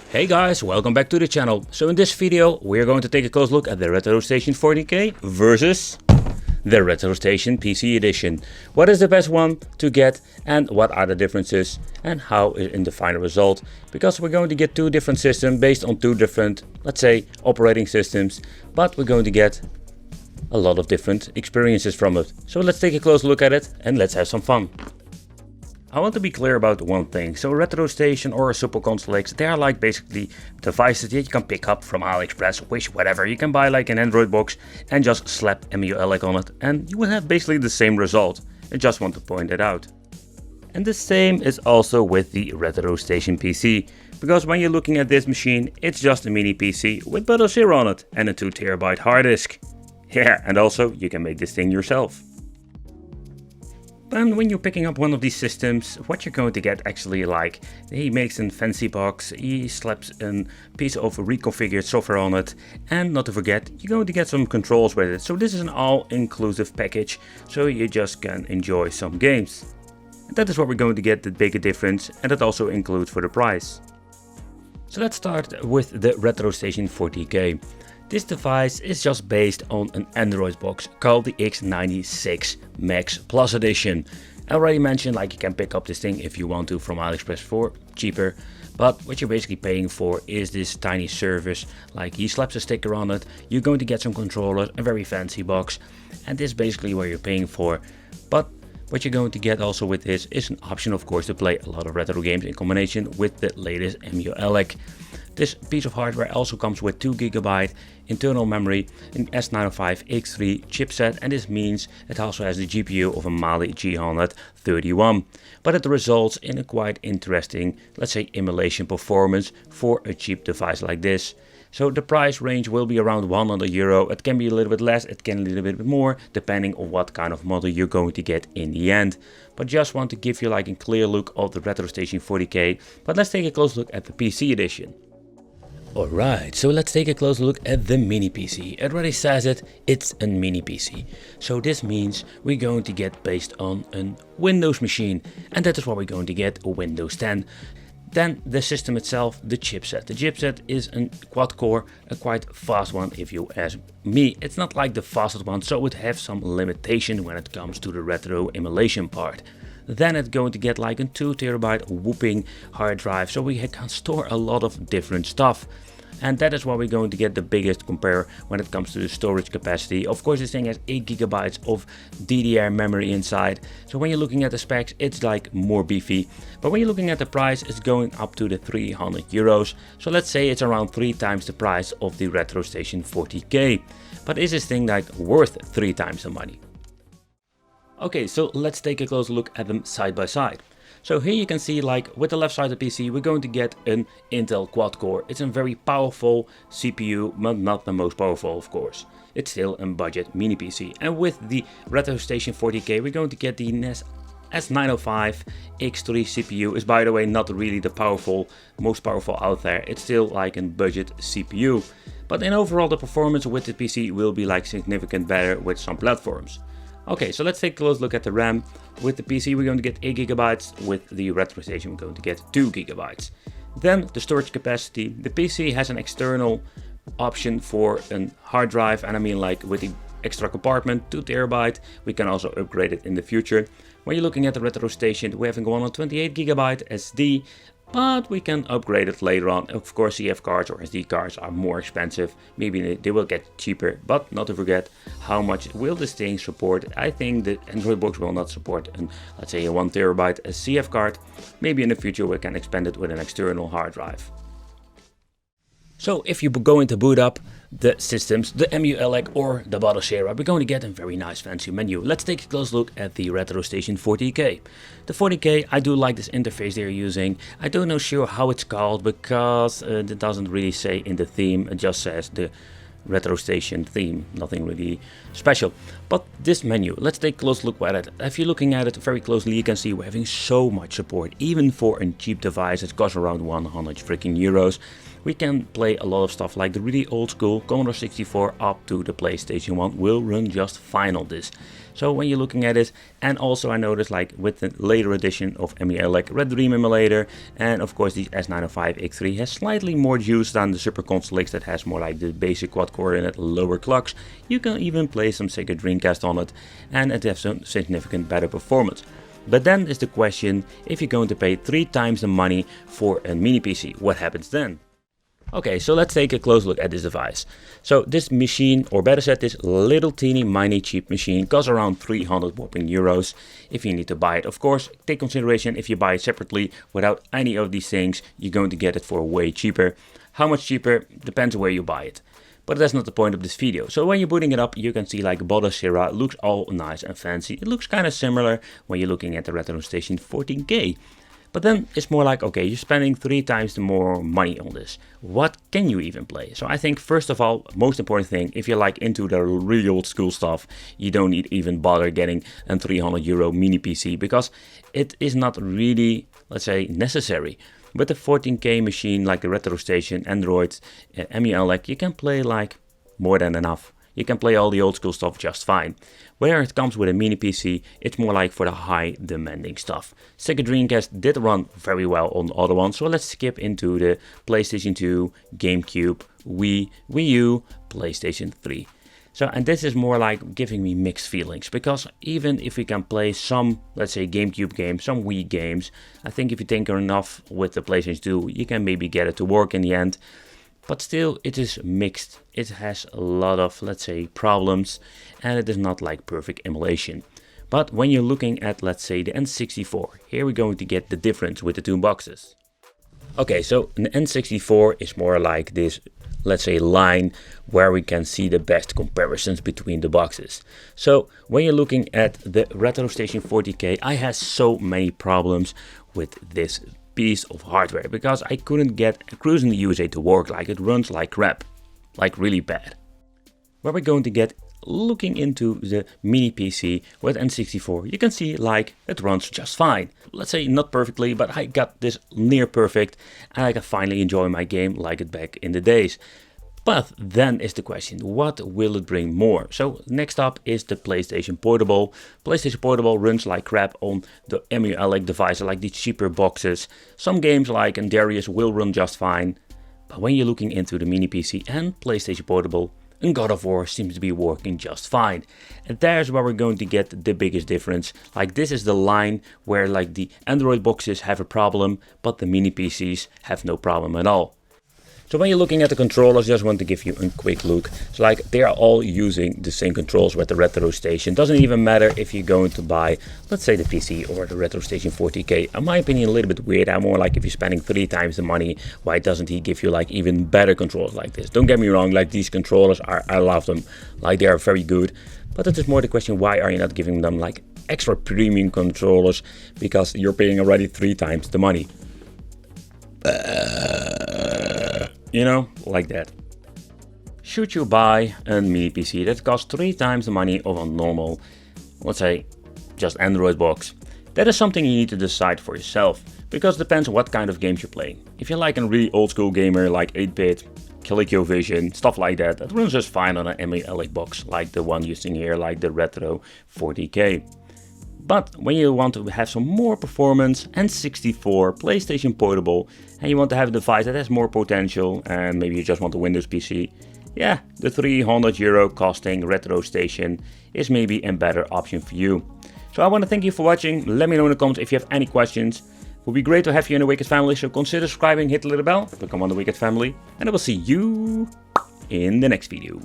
Hey guys, welcome back to the channel. So in this video we're going to take a close look at the RetroStation 40K versus the RetroStation PC edition. What is the best one to get and what are the differences and how in the final result? Because we're going to get two different systems based on two different, let's say, operating systems, but we're going to get a lot of different experiences from it. So let's take a close look at it and let's have some fun. I want to be clear about one thing. So RetroStation or Super Console X, they are like basically devices that you can pick up from AliExpress, Wish, whatever. You can buy like an Android box and just slap EmuElec on it and you will have basically the same result. I just want to point it out. And the same is also with the RetroStation PC. Because when you're looking at this machine, it's just a mini PC with Botacera on it and a 2TB hard disk. Yeah, and also you can make this thing yourself. And when you're picking up one of these systems, what you're going to get actually like, he makes a fancy box, he slaps a piece of reconfigured software on it, and not to forget, you're going to get some controls with it. So this is an all-inclusive package, so you just can enjoy some games. And that is what we're going to get the bigger difference, and that also includes for the price. So let's start with the RetroStation 40K. This device is just based on an Android box called the X96 Max Plus Edition. I already mentioned like you can pick up this thing if you want to from AliExpress for cheaper, but what you're basically paying for is this tiny service. Like he slaps a sticker on it, you're going to get some controllers, a very fancy box, and this is basically what you're paying for. But what you're going to get also with this is an option, of course, to play a lot of retro games in combination with the latest EmuElec. This piece of hardware also comes with 2GB internal memory, an S905X3 chipset, and this means it also has the GPU of a Mali G131. But it results in a quite interesting, let's say, emulation performance for a cheap device like this. So the price range will be around €100. It can be a little bit less, it can be a little bit more, depending on what kind of model you're going to get in the end. But just want to give you like a clear look of the RetroStation 40K. But let's take a close look at the PC edition. Alright, so let's take a close look at the mini PC. It already says it, it's a mini PC. So this means we're going to get based on a Windows machine. And that is what we're going to get, a Windows 10. Then the system itself, the chipset. The chipset is a quad core, a quite fast one if you ask me. It's not like the fastest one, so it has some limitation when it comes to the retro emulation part. Then it's going to get like a 2TB whooping hard drive, so we can store a lot of different stuff. And that is why we're going to get the biggest compare when it comes to the storage capacity. Of course, this thing has 8GB of DDR memory inside. So when you're looking at the specs, it's like more beefy. But when you're looking at the price, it's going up to the €300. So let's say it's around 3 times the price of the RetroStation 40K. But is this thing like worth 3 times the money? Okay, so let's take a close look at them side by side. So here you can see like with the left side of the PC we're going to get an Intel quad core. It's a very powerful CPU, but not the most powerful of course. It's still a budget mini PC. And with the RetroStation 40K we're going to get the S905X3 CPU. Is by the way not really the most powerful out there. It's still like a budget CPU. But in overall the performance with the PC will be like significant better with some platforms. Okay, so let's take a close look at the RAM. With the PC we're going to get 8GB, with the RetroStation we're going to get 2GB. Then the storage capacity. The PC has an external option for a hard drive, and I mean like with the extra compartment, 2TB. We can also upgrade it in the future. When you're looking at the RetroStation, we have one on 28GB SD, but we can upgrade it later on. Of course, CF cards or SD cards are more expensive. Maybe they will get cheaper, but not to forget how much will this thing support. I think the Android box will not support let's say a 1TB CF card. Maybe in the future we can expand it with an external hard drive. So if you go into boot up the systems, the EmuElec or the Botacera, we're going to get a very nice fancy menu. Let's take a close look at the RetroStation 40K. The 40K, I do like this interface they're using. I don't know sure how it's called because it doesn't really say in the theme, it just says the RetroStation theme, nothing really special. But this menu, let's take a close look at it. If you're looking at it very closely, you can see we're having so much support, even for a cheap device. It costs around €100 freaking. we can play a lot of stuff like the really old school Commodore 64 up to the PlayStation 1 will run just fine on this. So when you're looking at it, and also I noticed like with the later edition of EmuElec Red Dream Emulator, and of course the S905X3 has slightly more juice than the Super Console X that has more like the basic quad core and at lower clocks. You can even play some Sega Dreamcast on it, and it has some significant better performance. But then is the question, if you're going to pay 3 times the money for a mini PC, what happens then? Okay, so let's take a close look at this device. So this machine, or better said, this little teeny miny cheap machine costs around 300 whopping euros if you need to buy it. Of course, take consideration if you buy it separately without any of these things, you're going to get it for way cheaper. How much cheaper depends where you buy it. But that's not the point of this video. So when you're booting it up, you can see like Botacera looks all nice and fancy. It looks kind of similar when you're looking at the Retro Station 14K. But then it's more like, okay, you're spending 3 times the more money on this. What can you even play? So I think first of all, most important thing, if you're like into the really old school stuff, you don't need even bother getting a 300 euro mini PC because it is not really, let's say, necessary. With the 14K machine like the Retro Station, Android, EmuElec, you can play like more than enough. You can play all the old school stuff just fine. Where it comes with a mini PC, it's more like for the high demanding stuff. Sega Dreamcast did run very well on the other one, so let's skip into the PlayStation 2, GameCube, Wii, Wii U, PlayStation 3. So, and this is more like giving me mixed feelings, because even if we can play some, let's say GameCube games, some Wii games, I think if you tinker enough with the PlayStation 2, you can maybe get it to work in the end. But still, it is mixed. It has a lot of, let's say, problems, and it is not like perfect emulation. But when you're looking at, let's say, the N64, here we're going to get the difference with the 2 boxes. Okay, so an N64 is more like this, let's say, line where we can see the best comparisons between the boxes. So when you're looking at the Retro Station 40K, I had so many problems with this piece of hardware because I couldn't get Cruise in the USA to work. Like it runs like crap, like really bad. Where we're going to get looking into the mini PC with N64, you can see like it runs just fine. Let's say not perfectly, but I got this near perfect and I can finally enjoy my game like it back in the days. But then is the question, what will it bring more? So next up is the PlayStation Portable. PlayStation Portable runs like crap on the EmuElec device, like these cheaper boxes. Some games like Darius will run just fine. But when you're looking into the mini PC and PlayStation Portable, and God of War seems to be working just fine. And there's where we're going to get the biggest difference. Like this is the line where like the Android boxes have a problem, but the mini PCs have no problem at all. So when you're looking at the controllers, just want to give you a quick look. So like they are all using the same controls with the Retro Station. Doesn't even matter if you're going to buy, let's say the PC or the Retro Station 40K. In my opinion, a little bit weird. I'm more like if you're spending 3 times the money, why doesn't he give you like even better controls like this? Don't get me wrong, like these controllers are, I love them. Like they are very good. But it is more the question, why are you not giving them like extra premium controllers? Because you're paying already 3 times the money. You know, like that. Should you buy a mini PC that costs 3 times the money of a normal, let's say, just Android box? That is something you need to decide for yourself, because it depends what kind of games you're playing. If you're like a really old school gamer like 8-bit, ColecoVision, stuff like that, that runs just fine on an EmuElec box, like the one using here, like the Retro 40K. But when you want to have some more performance, N64, PlayStation Portable, and you want to have a device that has more potential, and maybe you just want a Windows PC, yeah, the 300 euro costing Retro Station is maybe a better option for you. So I want to thank you for watching. Let me know in the comments if you have any questions. It would be great to have you in the Wicked family, so consider subscribing, hit the little bell, become on the Wicked family, and I will see you in the next video.